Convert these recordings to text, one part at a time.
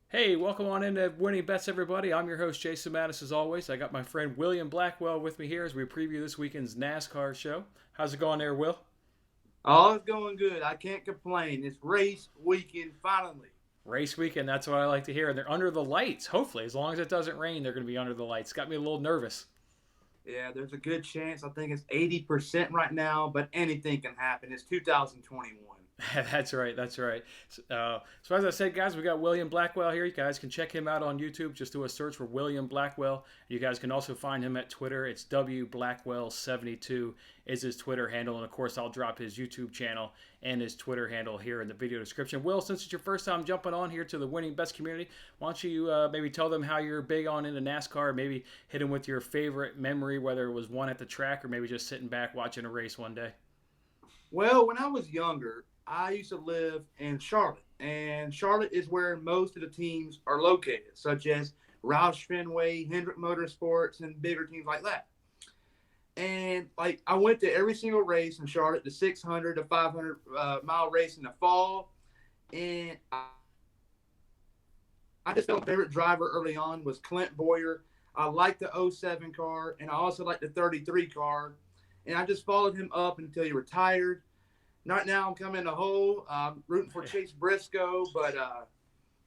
Hey, welcome on into Winning Bets, everybody. I'm your host, Jason Mattis, as always. I got my friend William Blackwell with me here as we preview this weekend's NASCAR show. How's it going there, Will? All is going good. I can't complain. It's race weekend finally. Race weekend, that's what I like to hear. And they're under the lights, hopefully. As long as it doesn't rain, they're going to be under the lights. Got me a little nervous. Yeah, there's a good chance. I think it's 80% right now, but anything can happen. It's 2021. That's right. That's right. So as I said, guys, we got William Blackwell here. You guys can check him out on YouTube. Just do a search for William Blackwell. You guys can also find him at Twitter. It's WBlackwell72 is his Twitter handle, and of course, I'll drop his YouTube channel and his Twitter handle here in the video description. Will, since it's your first time jumping on here to the Winning Bets community, why don't you maybe tell them how you're big on into NASCAR? Maybe hit them with your favorite memory, whether it was one at the track or maybe just sitting back watching a race one day. Well, when I was younger, I used to live in Charlotte, and Charlotte is where most of the teams are located, such as Roush Fenway, Hendrick Motorsports, and bigger teams like that. And like I went to every single race in Charlotte, the 600 to 500 mile race in the fall, and I just felt my favorite driver early on was Clint Boyer. I liked the '07 car, and I also liked the '33 car, and I just followed him up until he retired. Right now, I'm coming in the hole. I'm rooting for Chase Briscoe, but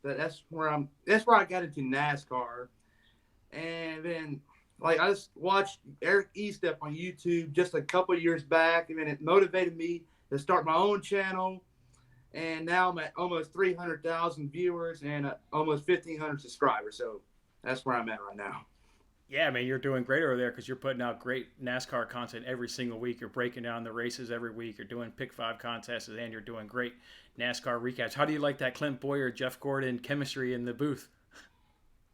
that's where I got into NASCAR, and then like I just watched Eric Estep on YouTube just a couple of years back, and then it motivated me to start my own channel. And now I'm at almost 300,000 viewers and almost 1,500 subscribers. So that's where I'm at right now. Yeah, man, you're doing great over there because you're putting out great NASCAR content every single week. You're breaking down the races every week. You're doing pick five contests, and you're doing great NASCAR recaps. How do you like that Clint Boyer, Jeff Gordon chemistry in the booth?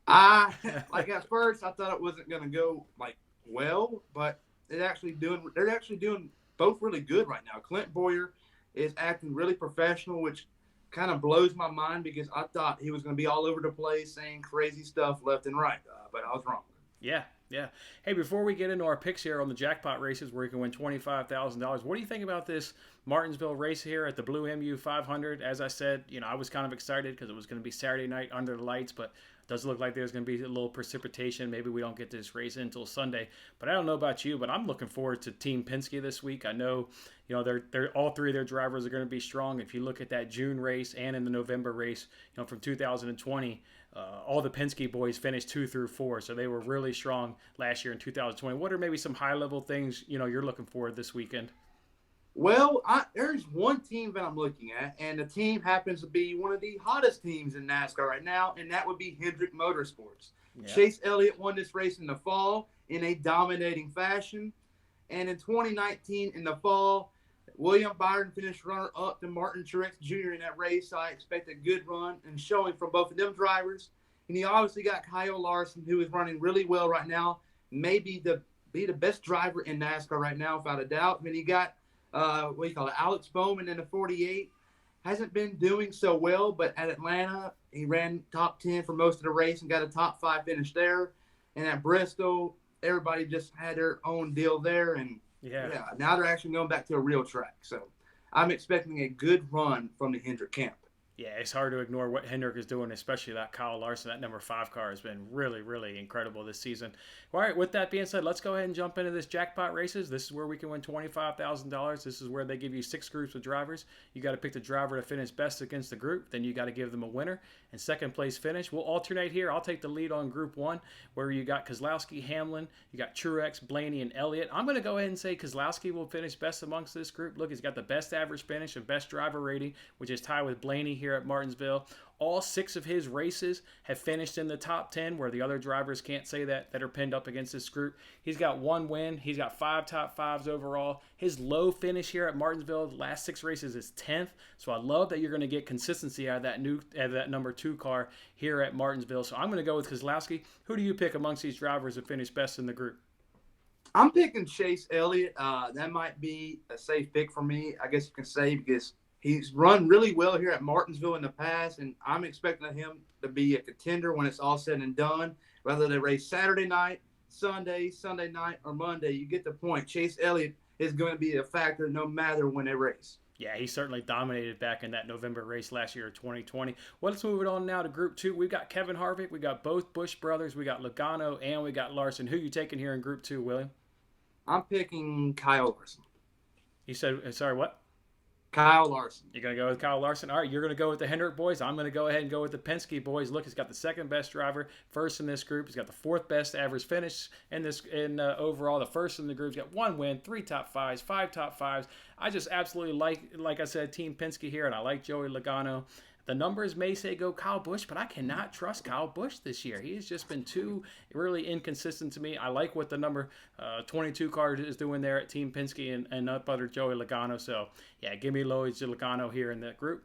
I like at first I thought it wasn't going to go like well, but they're actually doing both really good right now. Clint Boyer is acting really professional, which kind of blows my mind because I thought he was going to be all over the place saying crazy stuff left and right, but I was wrong. Yeah, yeah. Hey, before we get into our picks here on the Jackpot Races where you can win $25,000, what do you think about this Martinsville race here at the Blue-Emu 500? As I said, I was kind of excited because it was going to be Saturday night under the lights, but it does look like there's going to be a little precipitation. Maybe we don't get this race until Sunday. But I don't know about you, but I'm looking forward to Team Penske this week. I know, they're all three of their drivers are going to be strong. If you look at that June race and in the November race, from 2020, all the Penske boys finished 2 through 4, so they were really strong last year in 2020. What are maybe some high level things you're looking for this weekend? Well, there's one team that I'm looking at, and the team happens to be one of the hottest teams in NASCAR right now, and that would be Hendrick Motorsports. Yeah. Chase Elliott won this race in the fall in a dominating fashion, and in 2019 in the fall, William Byron finished runner-up to Martin Truex Jr. in that race, so I expect a good run and showing from both of them drivers. And you obviously got Kyle Larson, who is running really well right now, maybe be the best driver in NASCAR right now, without a doubt. And then you got what do you call it, Alex Bowman in the 48. Hasn't been doing so well, but at Atlanta, he ran top 10 for most of the race and got a top 5 finish there. And at Bristol, everybody just had their own deal there. And Yeah. now they're actually going back to a real track. So I'm expecting a good run from the Hendrick camp. Yeah, it's hard to ignore what Hendrick is doing, especially that Kyle Larson. That number 5 car has been really, really incredible this season. All right, with that being said, let's go ahead and jump into this Jackpot Races. This is where we can win $25,000. This is where they give you 6 groups of drivers. You got to pick the driver to finish best against the group. Then you got to give them a winner and second place finish. We'll alternate here. I'll take the lead on Group 1, where you got Kozlowski, Hamlin, you got Truex, Blaney, and Elliott. I'm going to go ahead and say Kozlowski will finish best amongst this group. Look, he's got the best average finish and best driver rating, which is tied with Blaney here at Martinsville. All 6 of his races have finished in the top 10, where the other drivers can't say that are pinned up against this group. He's got 1 win. He's got 5 top 5s overall. His low finish here at Martinsville, the last 6 races, is 10th. So I love that you're going to get consistency out of that number 2 car here at Martinsville. So I'm going to go with Kozlowski. Who do you pick amongst these drivers that finish best in the group? I'm picking Chase Elliott. That might be a safe pick for me, I guess you can say, because he's run really well here at Martinsville in the past, and I'm expecting him to be a contender when it's all said and done. Whether they race Saturday night, Sunday night, or Monday, you get the point. Chase Elliott is going to be a factor no matter when they race. Yeah, he certainly dominated back in that November race last year, 2020. Well, let's move it on now to Group 2. We've got Kevin Harvick, we got both Busch brothers, we got Logano, and we got Larson. Who you taking here in Group 2, William? I'm picking Kyle Larson. You said, sorry, what? Kyle Larson. You're going to go with Kyle Larson. All right, you're going to go with the Hendrick boys. I'm going to go ahead and go with the Penske boys. Look, he's got the second best driver, first in this group. He's got the fourth best average finish in overall. The first in the group. He's got 1 win, 3 top fives, 5 top fives. I just absolutely like I said, Team Penske here, and I like Joey Logano. The numbers may say go Kyle Busch, but I cannot trust Kyle Busch this year. He's just been too really inconsistent to me. I like what the number 22 car is doing there at Team Penske and up under Joey Logano. So, yeah, give me Lloyd Logano here in that group.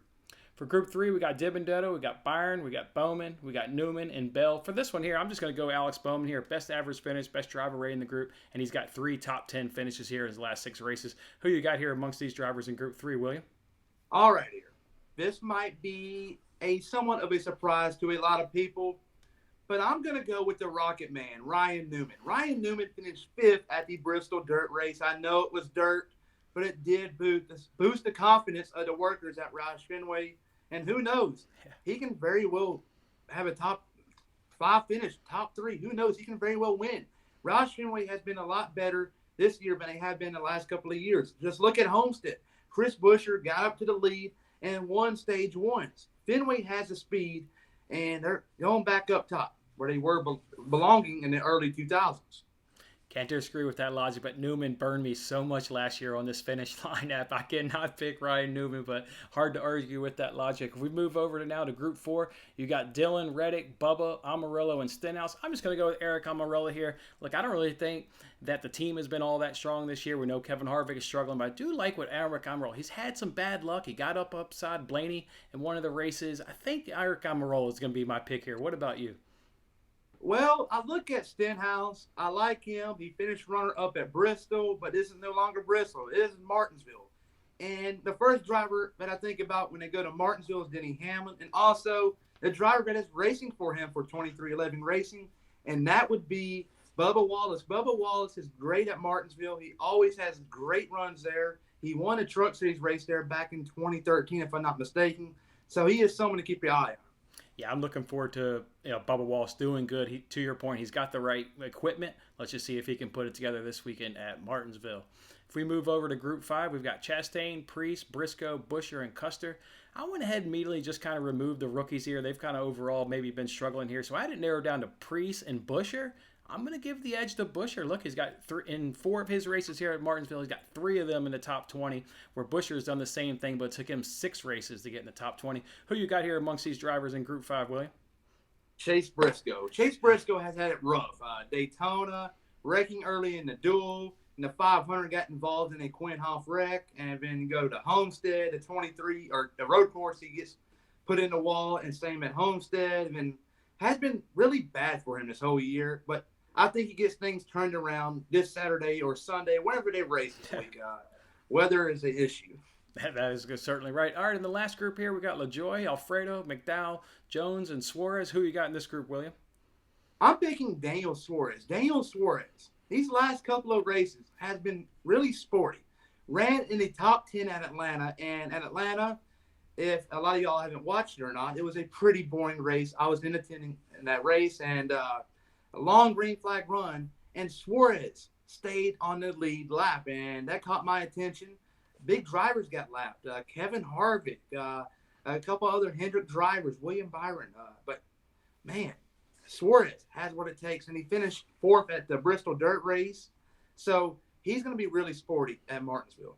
For Group 3, we got Dibendetto, we got Byron, we got Bowman, we got Newman, and Bell. For this one here, I'm just going to go Alex Bowman here. Best average finish, best driver rate in the group, and he's got 3 top 10 finishes here in his last 6 races. Who you got here amongst these drivers in Group 3, William? All right, here. This might be somewhat of a surprise to a lot of people, but I'm going to go with the Rocket Man, Ryan Newman. Ryan Newman finished 5th at the Bristol Dirt Race. I know it was dirt, but it did boost the confidence of the workers at Roush Fenway. And who knows? He can very well have a top 5 finish, top 3. Who knows? He can very well win. Roush Fenway has been a lot better this year than they have been the last couple of years. Just look at Homestead. Chris Buescher got up to the lead and won stage 1s. Fenway has the speed, and they're going back up top where they were belonging in the early 2000s. Can't disagree with that logic, but Newman burned me so much last year on this finish lineup. I cannot pick Ryan Newman, but hard to argue with that logic. If we move over now to Group 4, you got Dillon, Reddick, Bubba, Amarillo, and Stenhouse. I'm just going to go with Eric Amarillo here. Look, I don't really think that the team has been all that strong this year. We know Kevin Harvick is struggling, but I do like what Eric Amarillo. He's had some bad luck. He got upside Blaney in one of the races. I think Eric Amarillo is going to be my pick here. What about you? Well, I look at Stenhouse. I like him. He finished runner-up at Bristol, but this is no longer Bristol. It is Martinsville. And the first driver that I think about when they go to Martinsville is Denny Hamlin, and also the driver that is racing for him for 23XI Racing, and that would be Bubba Wallace. Bubba Wallace is great at Martinsville. He always has great runs there. He won a Truck Series race there back in 2013, if I'm not mistaken. So he is someone to keep your eye on. Yeah, I'm looking forward to Bubba Wallace doing good. To your point, he's got the right equipment. Let's just see if he can put it together this weekend at Martinsville. If we move over to Group 5, we've got Chastain, Priest, Briscoe, Buescher, and Custer. I went ahead and immediately just kind of removed the rookies here. They've kind of overall maybe been struggling here. So I had it narrowed down to Priest and Buescher. I'm going to give the edge to Buescher. Look, he's got in 4 of his races here at Martinsville. He's got 3 of them in the top 20, where Buescher's done the same thing, but it took him 6 races to get in the top 20. Who you got here amongst these drivers in Group 5, William? Chase Briscoe. Chase Briscoe has had it rough. Daytona, wrecking early in the duel. In the 500, got involved in a Quinhoff wreck, and then go to Homestead, the 23, or the road course, he gets put in the wall, and same at Homestead, and has been really bad for him this whole year, but I think he gets things turned around this Saturday or Sunday, whenever they race this week. Weather is an issue. That is certainly right. All right, in the last group here, we got LaJoie, Alfredo, McDowell, Jones, and Suarez. Who you got in this group, William? I'm picking Daniel Suarez. Daniel Suarez, these last couple of races has been really sporty. Ran in the top 10 at Atlanta, and at Atlanta, if a lot of y'all haven't watched it or not, it was a pretty boring race. I was attending in that race, and a long green flag run, and Suarez stayed on the lead lap, and that caught my attention. Big drivers got lapped. Kevin Harvick, a couple other Hendrick drivers, William Byron. But, man, Suarez has what it takes, and he finished 4th at the Bristol Dirt Race. So he's going to be really sporty at Martinsville.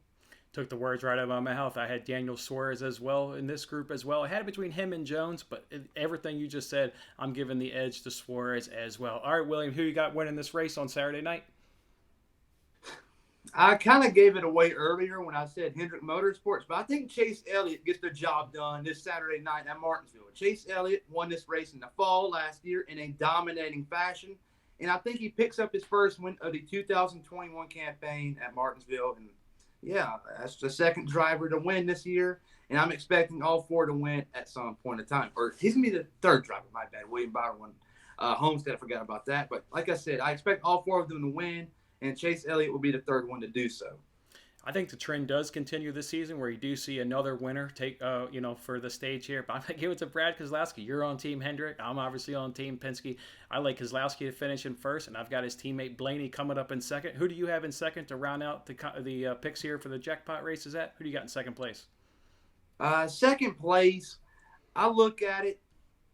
Took the words right out of my mouth. I had Daniel Suarez as well in this group as well. I had it between him and Jones, but everything you just said, I'm giving the edge to Suarez as well. All right, William, who you got winning this race on Saturday night? I kind of gave it away earlier when I said Hendrick Motorsports, but I think Chase Elliott gets the job done this Saturday night at Martinsville. Chase Elliott won this race in the fall last year in a dominating fashion, and I think he picks up his first win of the 2021 campaign at Martinsville. And yeah, that's the second driver to win this year, and I'm expecting all 4 to win at some point in time. Or he's going to be the 3rd driver, my bad. William Byron won. Homestead, I forgot about that. But like I said, I expect all 4 of them to win, and Chase Elliott will be the 3rd one to do so. I think the trend does continue this season where you do see another winner take, for the stage here. But I'm going to give it to Brad Keselowski. You're on Team Hendrick. I'm obviously on Team Penske. I like Keselowski to finish in first, and I've got his teammate Blaney coming up in second. Who do you have in second to round out the picks here for the Jackpot Races at? Who do you got in second place? Second place, I look at it,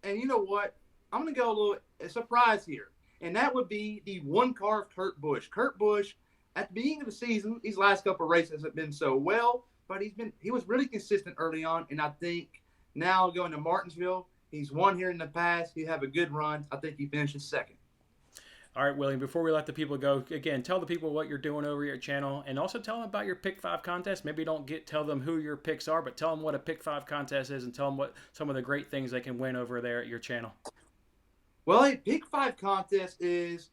and you know what? I'm going to go a little surprise here, and that would be the one car of Kurt Busch. Kurt Busch, at the beginning of the season, these last couple of races haven't been so well, but he was really consistent early on, and I think now going to Martinsville, he's won here in the past. He have a good run. I think he finishes second. All right, William, before we let the people go, again, tell the people what you're doing over your channel, and also tell them about your Pick 5 contest. Maybe tell them who your picks are, but tell them what a Pick 5 contest is and tell them what some of the great things they can win over there at your channel. Well, a Pick 5 contest is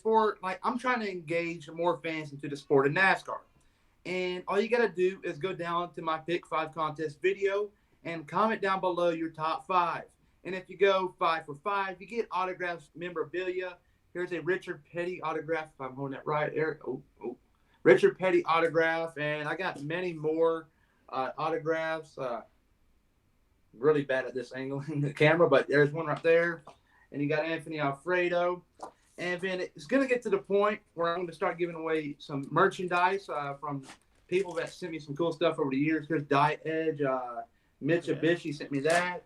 for, I'm trying to engage more fans into the sport of NASCAR. And all you got to do is go down to my Pick 5 contest video and comment down below your top 5. And if you go 5 for 5, you get autographs, memorabilia. Here's a Richard Petty autograph, if I'm holding that right there. Richard Petty autograph. And I got many more autographs. Really bad at this angle in the camera, but there's one right there. And you got Anthony Alfredo. And then it's going to get to the point where I'm going to start giving away some merchandise from people that sent me some cool stuff over the years. Here's Diet Edge. Mitsubishi sent me that.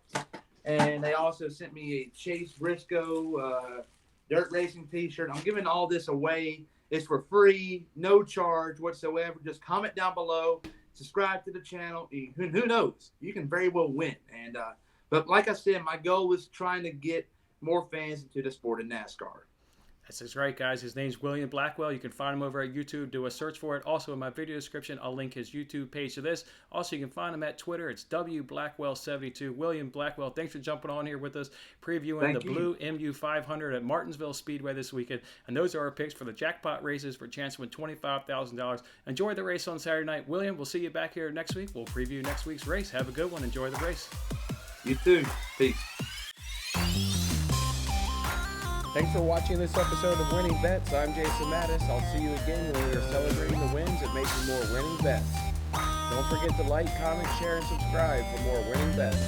And they also sent me a Chase Briscoe dirt racing t-shirt. I'm giving all this away. It's for free, no charge whatsoever. Just comment down below. Subscribe to the channel. Who knows? You can very well win. And but like I said, my goal was trying to get more fans into the sport of NASCAR. That's right, guys. His name's William Blackwell. You can find him over at YouTube. Do a search for it. Also, in my video description, I'll link his YouTube page to this. Also, you can find him at Twitter. It's WBlackwell72. William Blackwell, thanks for jumping on here with us, previewing the Blue-Emu 500 at Martinsville Speedway this weekend. And those are our picks for the Jackpot Races for a chance to win $25,000. Enjoy the race on Saturday night. William, we'll see you back here next week. We'll preview next week's race. Have a good one. Enjoy the race. You too. Peace. Thanks for watching this episode of Winning Bets. I'm Jason Mattis. I'll see you again when we are celebrating the wins and making more winning bets. Don't forget to like, comment, share, and subscribe for more winning bets.